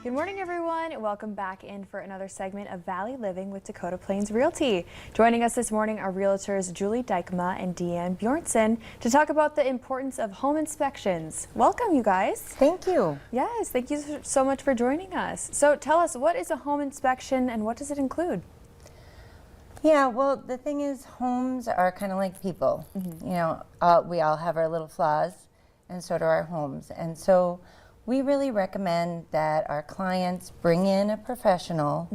Good morning, everyone. Welcome back in for another segment of Valley Living with Dakota Plains Realty. Joining us this morning are realtors Julie Dykema and Deanne Bjornson to talk about the importance of home inspections. Welcome, you guys. Thank you. Yes, thank you so much for joining us. So tell us, what is a home inspection and what does it include? Yeah, well, the thing is, homes are kind of like people. You know, we all have our little flaws, and so do our homes. And so we really recommend that our clients bring in a professional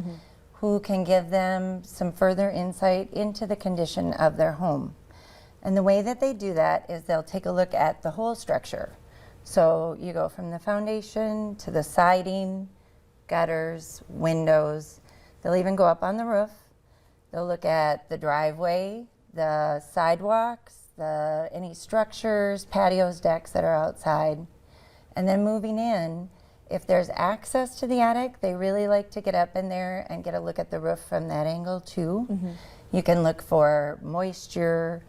who can give them some further insight into the condition of their home. And the way that they do that is they'll take a look at the whole structure. So you go from the foundation to the siding, gutters, windows. They'll even go up on the roof. They'll look at the driveway, the sidewalks, any structures, patios, decks that are outside. And then moving in, if there's access to the attic, they really like to get up in there and get a look at the roof from that angle too. You can look for moisture,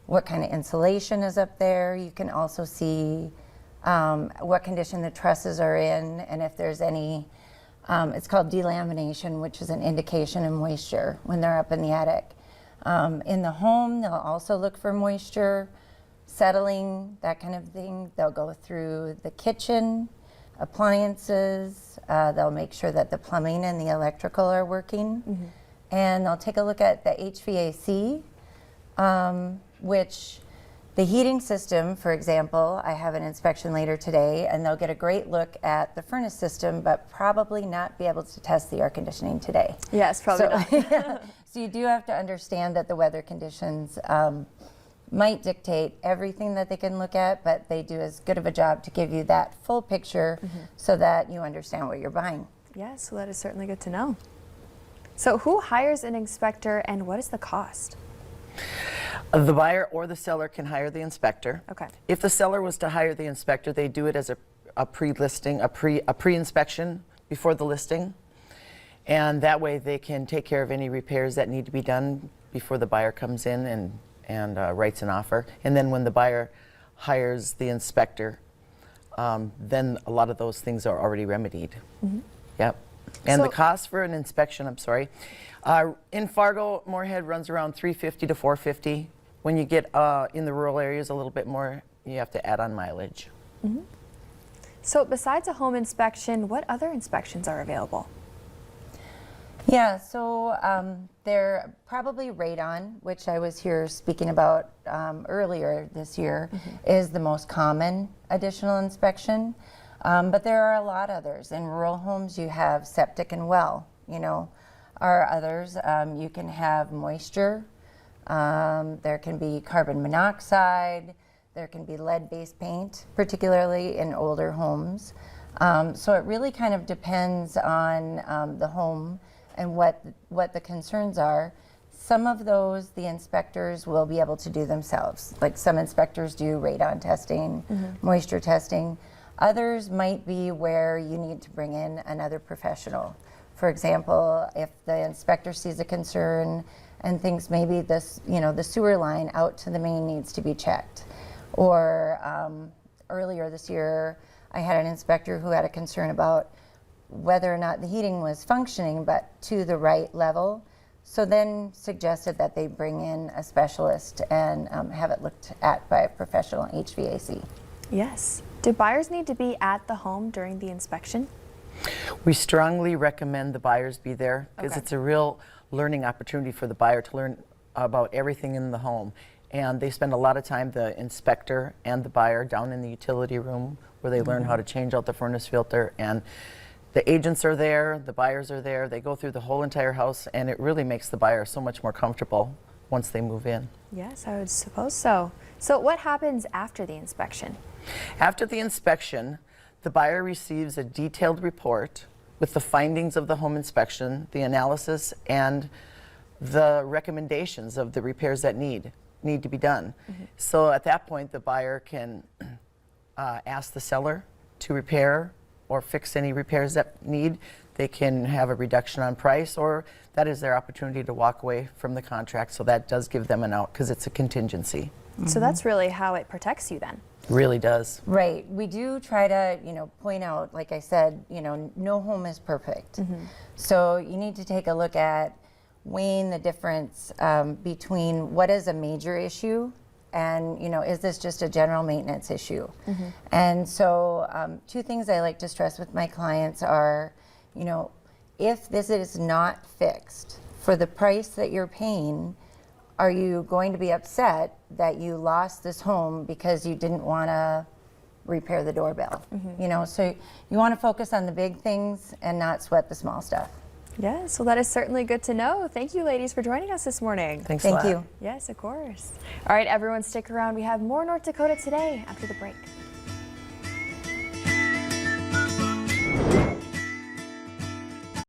what kind of insulation is up there. You can also see what condition the trusses are in, and if there's any, it's called delamination, which is an indication of moisture when they're up in the attic. In the home, they'll also look for moisture, settling, that kind of thing. They'll go through the kitchen, appliances. They'll make sure that the plumbing and the electrical are working. And they'll take a look at the HVAC, which the heating system, for example, I have an inspection later today, and they'll get a great look at the furnace system, but probably not be able to test the air conditioning today. Yes, probably not. So you do have to understand that the weather conditions might dictate everything that they can look at, but they do as good of a job to give you that full picture so that you understand what you're buying. Yes, well, that is certainly good to know. So who hires an inspector and what is the cost? The buyer or the seller can hire the inspector. Okay. If the seller was to hire the inspector, they do it as a pre-listing, a pre-inspection before the listing. And that way they can take care of any repairs that need to be done before the buyer comes in and writes an offer. And then when the buyer hires the inspector, then a lot of those things are already remedied. Yep. And So the cost for an inspection, I'm sorry, in Fargo, Moorhead runs around $350 to $450. When you get in the rural areas a little bit more, you have to add on mileage. So besides a home inspection, what other inspections are available? Yeah, so they're probably radon, which I was here speaking about earlier this year, is the most common additional inspection. But there are a lot others. In rural homes, you have septic and well, are others. You can have moisture. There can be carbon monoxide. There can be lead-based paint, particularly in older homes. So it really kind of depends on the home and what the concerns are. Some of those the inspectors will be able to do themselves. Like some inspectors do radon testing, moisture testing. Others might be where you need to bring in another professional. For example, if the inspector sees a concern and thinks maybe this, the sewer line out to the main needs to be checked. Or earlier this year, I had an inspector who had a concern about whether or not the heating was functioning, but to the right level. So then suggested that they bring in a specialist and have it looked at by a professional HVAC. Yes. Do buyers need to be at the home during the inspection? We strongly recommend the buyers be there because it's a real learning opportunity for the buyer to learn about everything in the home. And they spend a lot of time, the inspector and the buyer, down in the utility room where they learn how to change out the furnace filter. And the agents are there, the buyers are there, they go through the whole entire house, and it really makes the buyer so much more comfortable once they move in. Yes, I would suppose so. So what happens after the inspection? After the inspection, the buyer receives a detailed report with the findings of the home inspection, the analysis, and the recommendations of the repairs that need to be done. So at that point, the buyer can ask the seller to repair or fix any repairs that need. They can have a reduction on price, or that is their opportunity to walk away from the contract. So that does give them an out because it's a contingency. So that's really how it protects you then. Really does. Right. We do try to, point out, like I said, no home is perfect. So you need to take a look at weighing the difference between what is a major issue and, is this just a general maintenance issue? And so two things I like to stress with my clients are, if this is not fixed for the price that you're paying, are you going to be upset that you lost this home because you didn't want to repair the doorbell? So you want to focus on the big things and not sweat the small stuff. Yes, well, that is certainly good to know. Thank you, ladies, for joining us this morning. Thanks a lot. Thank you. Yes, of course. All right, everyone, stick around. We have more North Dakota today after the break.